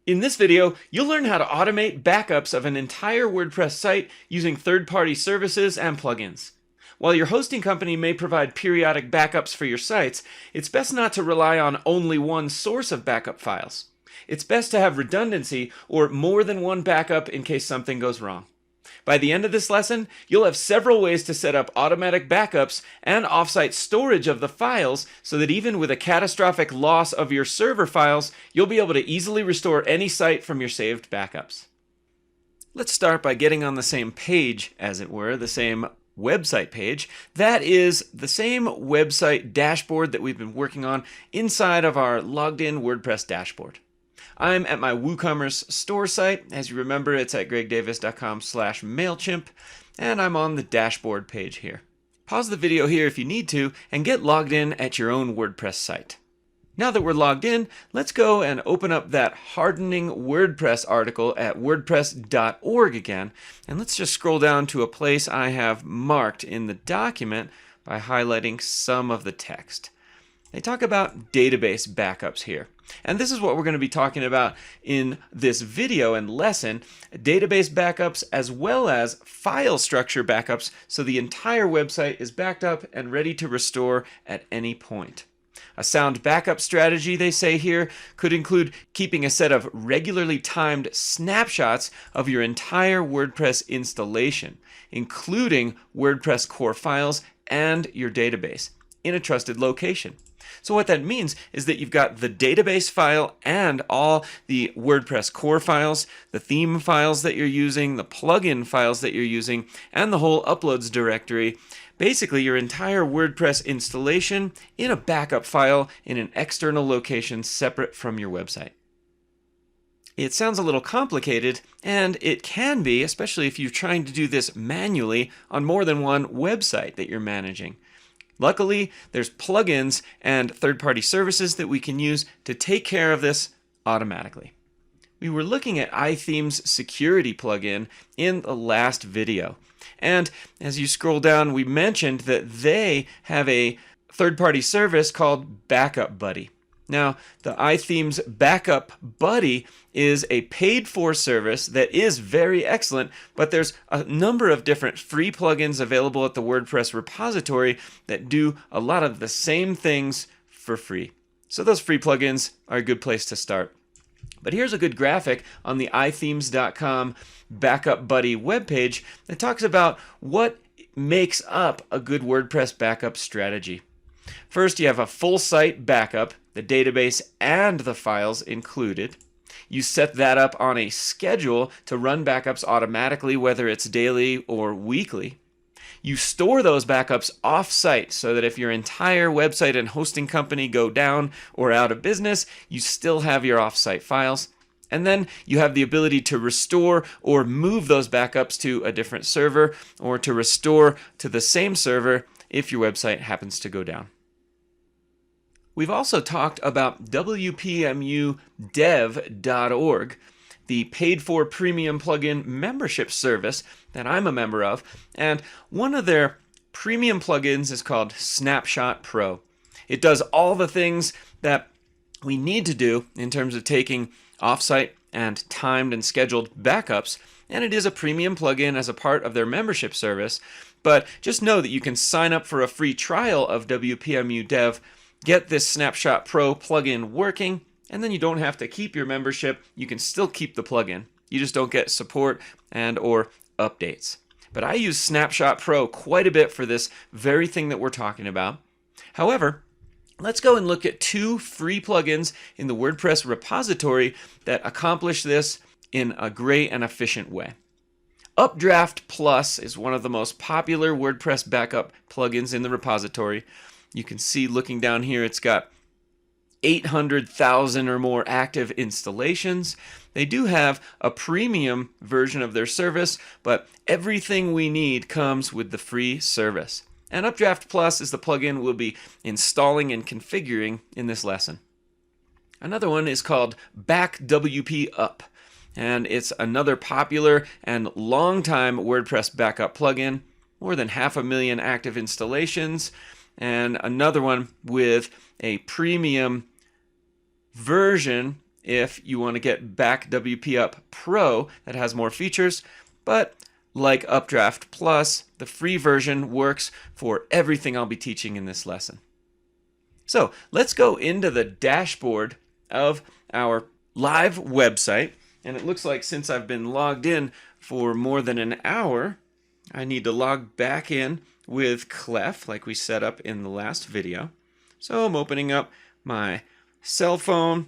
In this video, you'll learn how to automate backups of an entire WordPress site using third-party services and plugins. While your hosting company may provide periodic backups for your sites, it's best not to rely on only one source of backup files. It's best to have redundancy or more than one backup in case something goes wrong. By the end of this lesson, you'll have several ways to set up automatic backups and offsite storage of the files so that even with a catastrophic loss of your server files, you'll be able to easily restore any site from your saved backups. Let's start by getting on the same page, as it were, the same website page. That is the same website dashboard that we've been working on inside of our logged in WordPress dashboard. I'm at my WooCommerce store site. As you remember, it's at gregdavis.com/MailChimp, and I'm on the dashboard page here. Pause the video here if you need to, and get logged in at your own WordPress site. Now that we're logged in, let's go and open up that Hardening WordPress article at wordpress.org again, and let's just scroll down to a place I have marked in the document by highlighting some of the text. They talk about database backups here. And this is what we're going to be talking about in this video and lesson, database backups as well as file structure backups so the entire website is backed up and ready to restore at any point. A sound backup strategy, they say here, could include keeping a set of regularly timed snapshots of your entire WordPress installation, including WordPress core files and your database, in a trusted location. So what that means is that you've got the database file and all the WordPress core files, the theme files that you're using, the plugin files that you're using, and the whole uploads directory. Basically, your entire WordPress installation in a backup file in an external location separate from your website. It sounds a little complicated, and it can be, especially if you're trying to do this manually on more than one website that you're managing. Luckily, there's plugins and third-party services that we can use to take care of this automatically. We were looking at iThemes security plugin in the last video. And as you scroll down, we mentioned that they have a third-party service called Backup Buddy. Now, the iThemes Backup Buddy is a paid-for service that is very excellent, but there's a number of different free plugins available at the WordPress repository that do a lot of the same things for free. So those free plugins are a good place to start. But here's a good graphic on the iThemes.com Backup Buddy webpage that talks about what makes up a good WordPress backup strategy. First, you have a full site backup, the database and the files included. You set that up on a schedule to run backups automatically, whether it's daily or weekly. You store those backups off-site so that if your entire website and hosting company go down or out of business, you still have your off-site files. And then you have the ability to restore or move those backups to a different server or to restore to the same server if your website happens to go down. We've also talked about WPMUdev.org, the paid-for premium plugin membership service that I'm a member of, and one of their premium plugins is called Snapshot Pro. It does all the things that we need to do in terms of taking offsite and timed and scheduled backups, and it is a premium plugin as a part of their membership service, but just know that you can sign up for a free trial of WPMU Dev, get this Snapshot Pro plugin working, and then you don't have to keep your membership. You can still keep the plugin. You just don't get support and or updates. But I use Snapshot Pro quite a bit for this very thing that we're talking about. However, let's go and look at two free plugins in the WordPress repository that accomplish this in a great and efficient way. Updraft Plus is one of the most popular WordPress backup plugins in the repository. You can see looking down here, it's got 800,000 or more active installations. They do have a premium version of their service, but everything we need comes with the free service. And Updraft Plus is the plugin we'll be installing and configuring in this lesson. Another one is called BackWP Up, and it's another popular and long-time WordPress backup plugin, more than 500,000 active installations, and another one with a premium version if you want to get Back WP Up Pro that has more features, but like Updraft Plus, the free version works for everything I'll be teaching in this lesson. So let's go into the dashboard of our live website. And it looks like since I've been logged in for more than an hour, I need to log back in with Clef like we set up in the last video. So I'm opening up my cell phone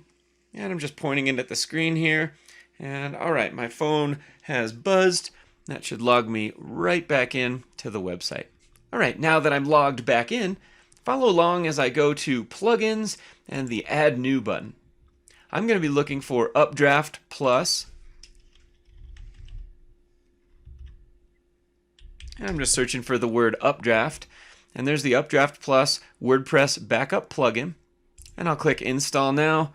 and I'm just pointing it at the screen here. And all right, my phone has buzzed. That should log me right back in to the website. All right, now that I'm logged back in, follow along as I go to Plugins and the Add New button. I'm going to be looking for Updraft Plus. And I'm just searching for the word Updraft. And there's the Updraft Plus WordPress Backup plugin. And I'll click Install Now.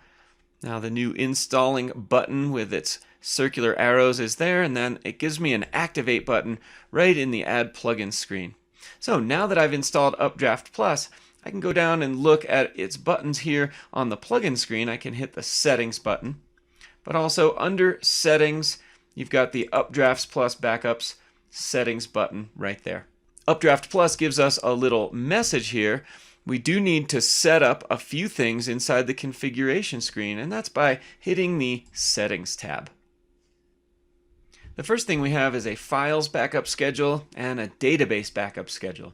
Now the new installing button with its circular arrows is there, and then it gives me an Activate button right in the Add Plugin screen. So now that I've installed Updraft Plus, I can go down and look at its buttons here on the plugin screen. I can hit the Settings button, but also under Settings, you've got the Updrafts Plus Backups Settings button right there. Updraft Plus gives us a little message here. We do need to set up a few things inside the configuration screen, and that's by hitting the Settings tab. The first thing we have is a files backup schedule and a database backup schedule.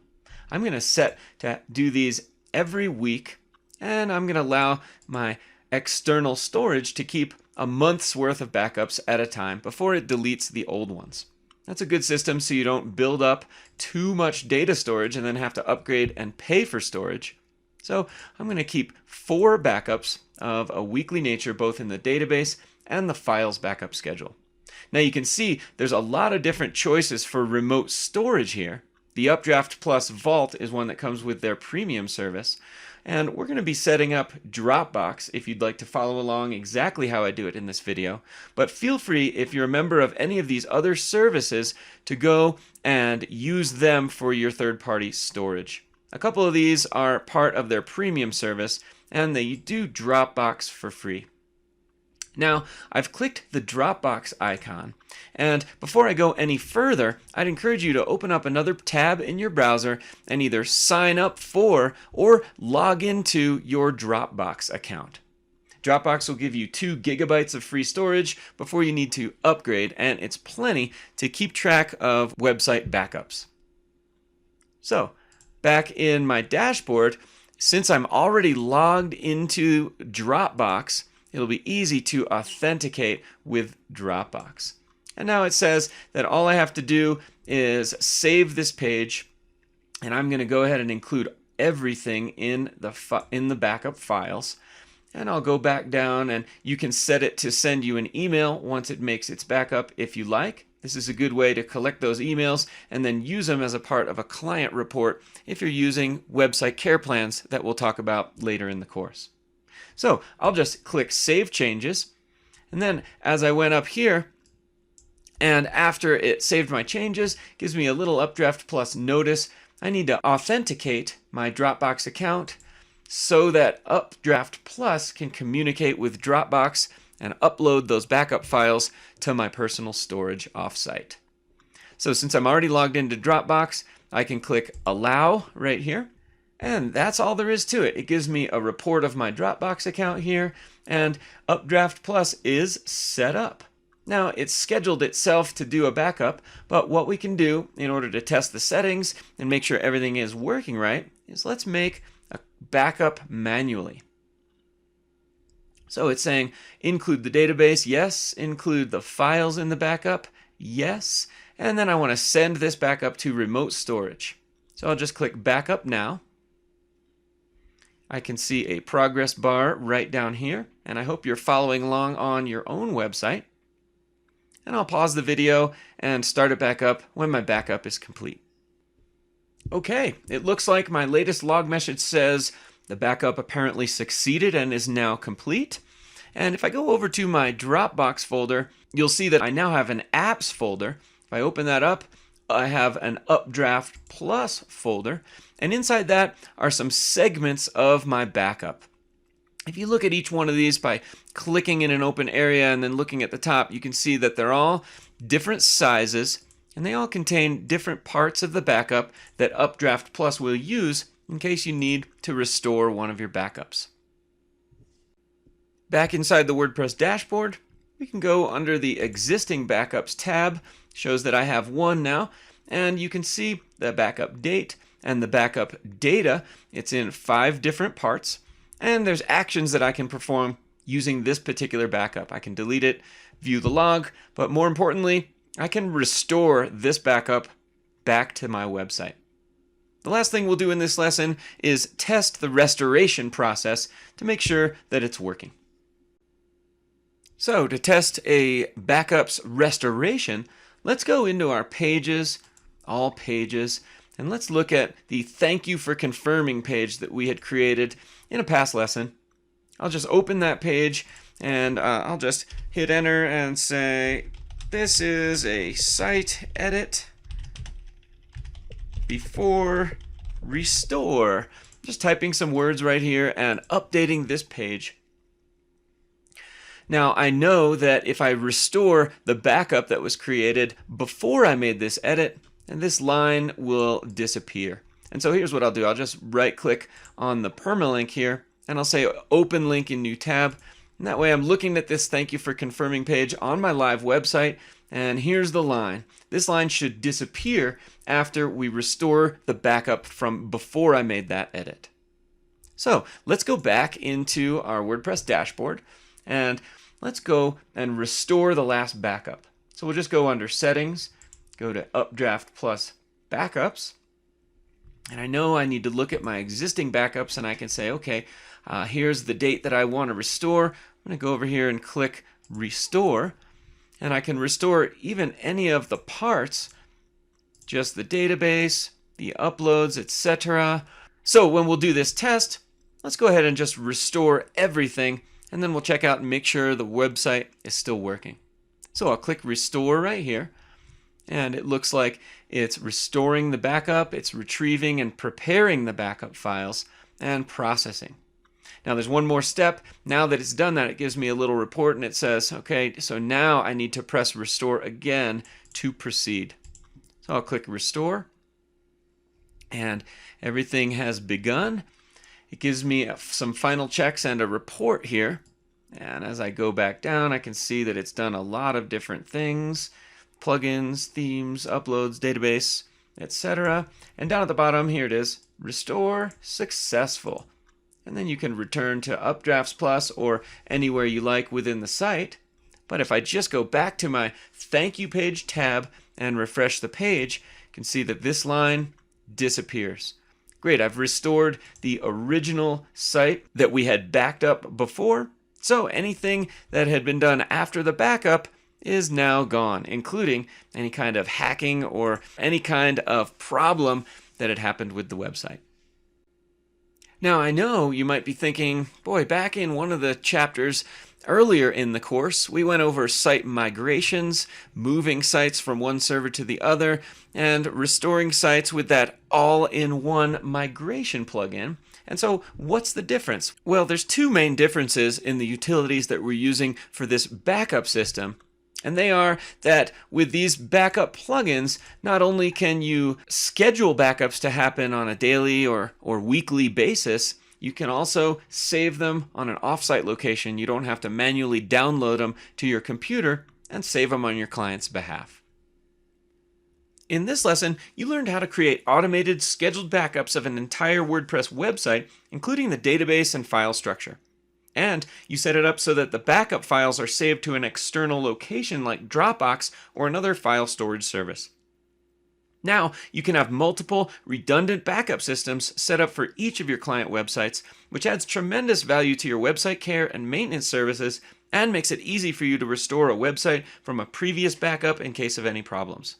I'm going to set to do these every week, and I'm going to allow my external storage to keep a month's worth of backups at a time before it deletes the old ones. That's a good system so you don't build up too much data storage and then have to upgrade and pay for storage. So I'm going to keep 4 backups of a weekly nature both in the database and the files backup schedule. Now you can see there's a lot of different choices for remote storage here. The Updraft Plus Vault is one that comes with their premium service. And we're going to be setting up Dropbox if you'd like to follow along exactly how I do it in this video. But feel free, if you're a member of any of these other services, to go and use them for your third-party storage. A couple of these are part of their premium service, and they do Dropbox for free. Now, I've clicked the Dropbox icon, and before I go any further, I'd encourage you to open up another tab in your browser and either sign up for or log into your Dropbox account. Dropbox will give you 2 gigabytes of free storage before you need to upgrade, and it's plenty to keep track of website backups. So, back in my dashboard, since I'm already logged into Dropbox, it'll be easy to authenticate with Dropbox. And now it says that all I have to do is save this page, and I'm going to go ahead and include everything in the backup files. And I'll go back down, and you can set it to send you an email once it makes its backup if you like. This is a good way to collect those emails and then use them as a part of a client report if you're using website care plans that we'll talk about later in the course. So I'll just click Save Changes, and then as I went up here, and after it saved my changes, it gives me a little Updraft Plus notice. I need to authenticate my Dropbox account so that Updraft Plus can communicate with Dropbox and upload those backup files to my personal storage offsite. So since I'm already logged into Dropbox, I can click Allow right here. And that's all there is to it. It gives me a report of my Dropbox account here, and Updraft Plus is set up. Now, it's scheduled itself to do a backup, but what we can do in order to test the settings and make sure everything is working right is let's make a backup manually. So it's saying include the database, yes. Include the files in the backup, yes. And then I want to send this backup to remote storage. So I'll just click Backup Now. I can see a progress bar right down here, and I hope you're following along on your own website. And I'll pause the video and start it back up when my backup is complete. Okay, it looks like my latest log message says the backup apparently succeeded and is now complete. And if I go over to my Dropbox folder, you'll see that I now have an apps folder. If I open that up, I have an Updraft Plus folder, and inside that are some segments of my backup. If you look at each one of these by clicking in an open area and then looking at the top, you can see that they're all different sizes and they all contain different parts of the backup that Updraft Plus will use in case you need to restore one of your backups. Back inside the WordPress dashboard, we can go under the Existing Backups tab. Shows that I have one now, and you can see the backup date and the backup data. It's in 5 different parts, and there's actions that I can perform using this particular backup. I can delete it, view the log, but more importantly, I can restore this backup back to my website. The last thing we'll do in this lesson is test the restoration process to make sure that it's working. So to test a backup's restoration, let's go into our pages, all pages, and let's look at the thank you for confirming page that we had created in a past lesson. I'll just open that page and I'll just hit enter and say, this is a site edit before restore. Just typing some words right here and updating this page. Now I know that if I restore the backup that was created before I made this edit, and this line will disappear. And so here's what I'll do. I'll just right click on the permalink here and I'll say open link in new tab. And that way I'm looking at this thank you for confirming page on my live website, and here's the line. This line should disappear after we restore the backup from before I made that edit. So let's go back into our WordPress dashboard and let's go and restore the last backup. So we'll just go under settings, go to Updraft Plus Backups. And I know I need to look at my existing backups and I can say, okay, here's the date that I want to restore. I'm going to go over here and click Restore. And I can restore even any of the parts, just the database, the uploads, etc. So when we'll do this test, let's go ahead and just restore everything, and then we'll check out and make sure the website is still working. So I'll click Restore right here, and it looks like it's restoring the backup, it's retrieving and preparing the backup files, and processing. Now there's one more step. Now that it's done that, it gives me a little report and it says, okay, so now I need to press Restore again to proceed. So I'll click Restore, and everything has begun. It gives me some final checks and a report here. And as I go back down, I can see that it's done a lot of different things. Plugins, themes, uploads, database, etc. And down at the bottom, here it is, Restore Successful. And then you can return to Updrafts Plus or anywhere you like within the site. But if I just go back to my Thank You Page tab and refresh the page, you can see that this line disappears. Great, I've restored the original site that we had backed up before. So anything that had been done after the backup is now gone, including any kind of hacking or any kind of problem that had happened with the website. Now I know you might be thinking, boy, back in one of the chapters earlier in the course, we went over site migrations, moving sites from one server to the other, and restoring sites with that all-in-one migration plugin. And so what's the difference? Well, there's 2 main differences in the utilities that we're using for this backup system. And they are that with these backup plugins, not only can you schedule backups to happen on a daily or weekly basis, you can also save them on an offsite location. You don't have to manually download them to your computer and save them on your client's behalf. In this lesson, you learned how to create automated scheduled backups of an entire WordPress website, including the database and file structure. And you set it up so that the backup files are saved to an external location like Dropbox or another file storage service. Now, you can have multiple redundant backup systems set up for each of your client websites, which adds tremendous value to your website care and maintenance services and makes it easy for you to restore a website from a previous backup in case of any problems.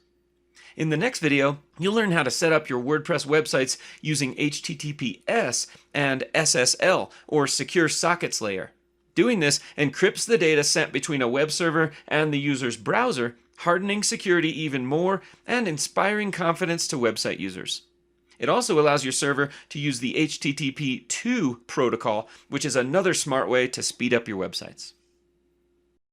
In the next video, you'll learn how to set up your WordPress websites using HTTPS and SSL, or Secure Sockets Layer. Doing this encrypts the data sent between a web server and the user's browser, hardening security even more and inspiring confidence to website users. It also allows your server to use the HTTP2 protocol, which is another smart way to speed up your websites.